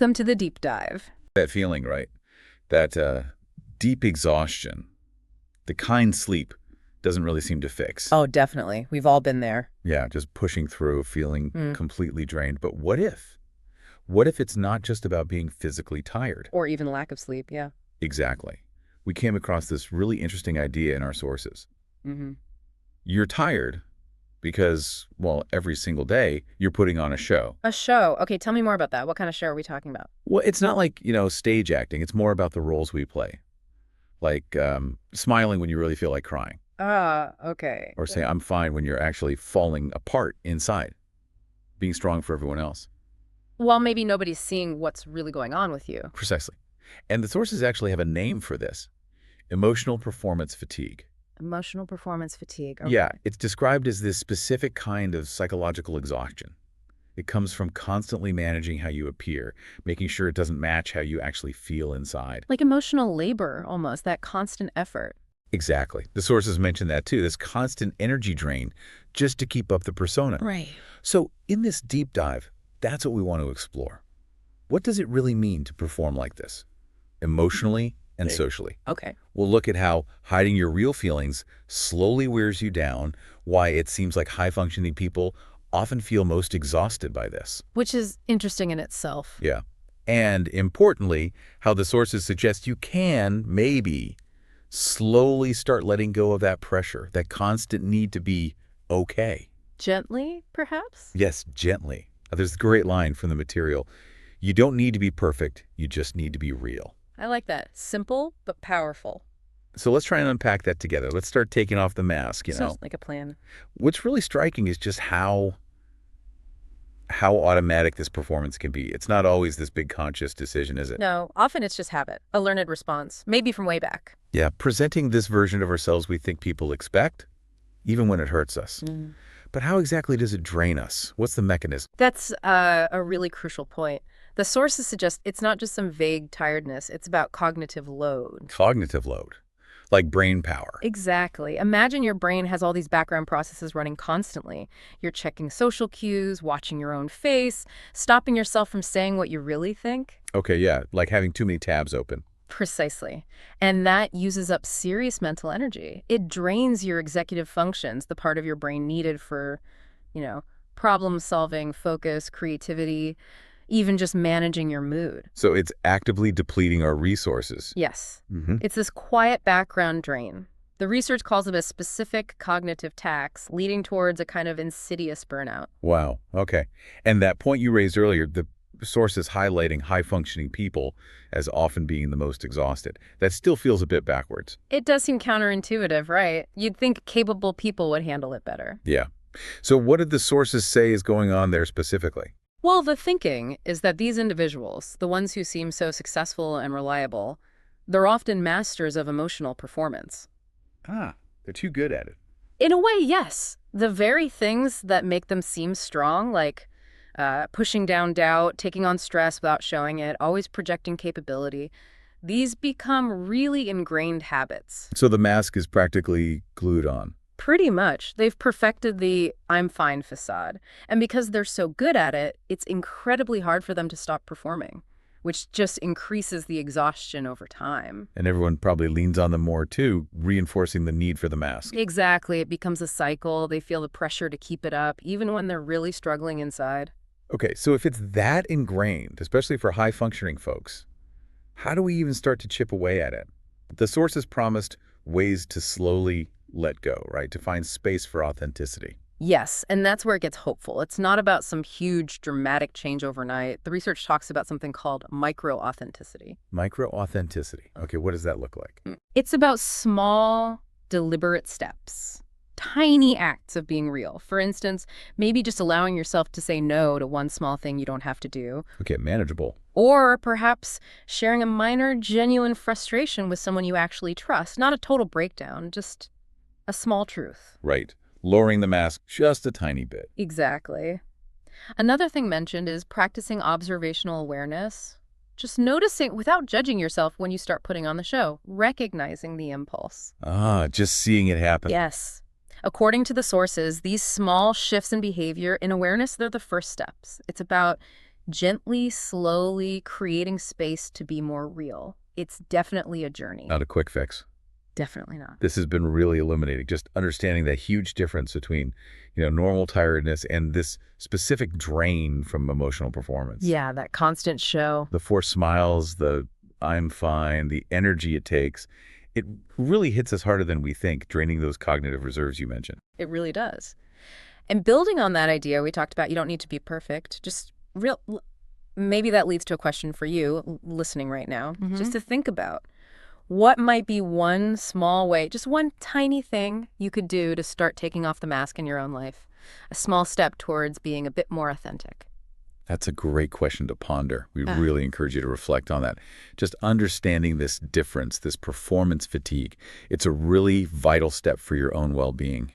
Welcome to the deep dive. That feeling, right? That deep exhaustion, the kind sleep doesn't really seem to fix. Oh, definitely. We've all been there. Yeah, just pushing through, feeling completely drained. But what if? What if it's not just about being physically tired? Or even lack of sleep, yeah. Exactly. We came across this really interesting idea in our sources. Mm-hmm. You're tired because, well, every single day you're putting on a show. A show. Okay, tell me more about that. What kind of show are we talking about? Well, it's not like, stage acting. It's more about the roles we play. Like smiling when you really feel like crying. Ah, okay. Or say, I'm fine when you're actually falling apart inside. Being strong for everyone else. Well, maybe nobody's seeing what's really going on with you. Precisely. And the sources actually have a name for this. Emotional performance fatigue. Emotional performance fatigue. Okay. Yeah, it's described as this specific kind of psychological exhaustion. It comes from constantly managing how you appear, making sure it doesn't match how you actually feel inside. Like emotional labor, almost, that constant effort. Exactly. The sources mention that too, this constant energy drain just to keep up the persona. Right. So in this deep dive, that's what we want to explore. What does it really mean to perform like this, emotionally and socially? Okay. We'll look at how hiding your real feelings slowly wears you down, why it seems like high-functioning people often feel most exhausted by this. Which is interesting in itself. Yeah. And importantly, how the sources suggest you can, maybe, slowly start letting go of that pressure, that constant need to be okay. Gently, perhaps? Yes, gently. There's a great line from the material. You don't need to be perfect, you just need to be real. I like that. Simple, but powerful. So let's try and unpack that together. Let's start taking off the mask, Sounds like a plan. What's really striking is just how automatic this performance can be. It's not always this big conscious decision, is it? No, often it's just habit, a learned response, maybe from way back. Yeah, presenting this version of ourselves we think people expect, even when it hurts us. But how exactly does it drain us? What's the mechanism? That's a really crucial point. The sources suggest it's not just some vague tiredness, it's about cognitive load. Cognitive load, like brain power. Exactly. Imagine your brain has all these background processes running constantly. You're checking social cues, watching your own face, stopping yourself from saying what you really think. Okay, yeah, like having too many tabs open. Precisely. And that uses up serious mental energy. It drains your executive functions, the part of your brain needed for, problem solving, focus, creativity, even just managing your mood. So it's actively depleting our resources. Yes. It's this quiet background drain. The research calls it a specific cognitive tax, leading towards a kind of insidious burnout. Wow, okay. And that point you raised earlier, the sources highlighting high-functioning people as often being the most exhausted. That still feels a bit backwards. It does seem counterintuitive, right? You'd think capable people would handle it better. Yeah. So what did the sources say is going on there specifically? Well, the thinking is that these individuals, the ones who seem so successful and reliable, they're often masters of emotional performance. Ah, they're too good at it. In a way, yes. The very things that make them seem strong, like pushing down doubt, taking on stress without showing it, always projecting capability, these become really ingrained habits. So the mask is practically glued on. Pretty much. They've perfected the I'm fine facade. And because they're so good at it, it's incredibly hard for them to stop performing, which just increases the exhaustion over time. And everyone probably leans on them more too, reinforcing the need for the mask. Exactly. It becomes a cycle. They feel the pressure to keep it up, even when they're really struggling inside. Okay, so if it's that ingrained, especially for high-functioning folks, how do we even start to chip away at it? The sources promised ways to slowly let go, right? To find space for authenticity. Yes, and that's where it gets hopeful. It's not about some huge, dramatic change overnight. The research talks about something called micro-authenticity. Micro-authenticity. Okay, what does that look like? It's about small, deliberate steps. Tiny acts of being real. For instance, maybe just allowing yourself to say no to one small thing you don't have to do. Okay, manageable. Or perhaps sharing a minor, genuine frustration with someone you actually trust. Not a total breakdown, just a small truth. Right. Lowering the mask just a tiny bit. Exactly. Another thing mentioned is practicing observational awareness. Just noticing without judging yourself when you start putting on the show. Recognizing the impulse. Ah, just seeing it happen. Yes. According to the sources, these small shifts in behavior in awareness, they're the first steps. It's about Gently, slowly creating space to be more real. It's definitely a journey. Not a quick fix. Definitely not. This has been really illuminating, just understanding that huge difference between, normal tiredness and this specific drain from emotional performance. Yeah, that constant show. The forced smiles, the I'm fine, the energy it takes, it really hits us harder than we think, draining those cognitive reserves you mentioned. It really does. And building on that idea, we talked about you don't need to be perfect. Just maybe that leads to a question for you listening right now, just to think about. What might be one small way, just one tiny thing you could do to start taking off the mask in your own life? A small step towards being a bit more authentic. That's a great question to ponder. We really encourage you to reflect on that. Just understanding this difference, this performance fatigue, it's a really vital step for your own well-being.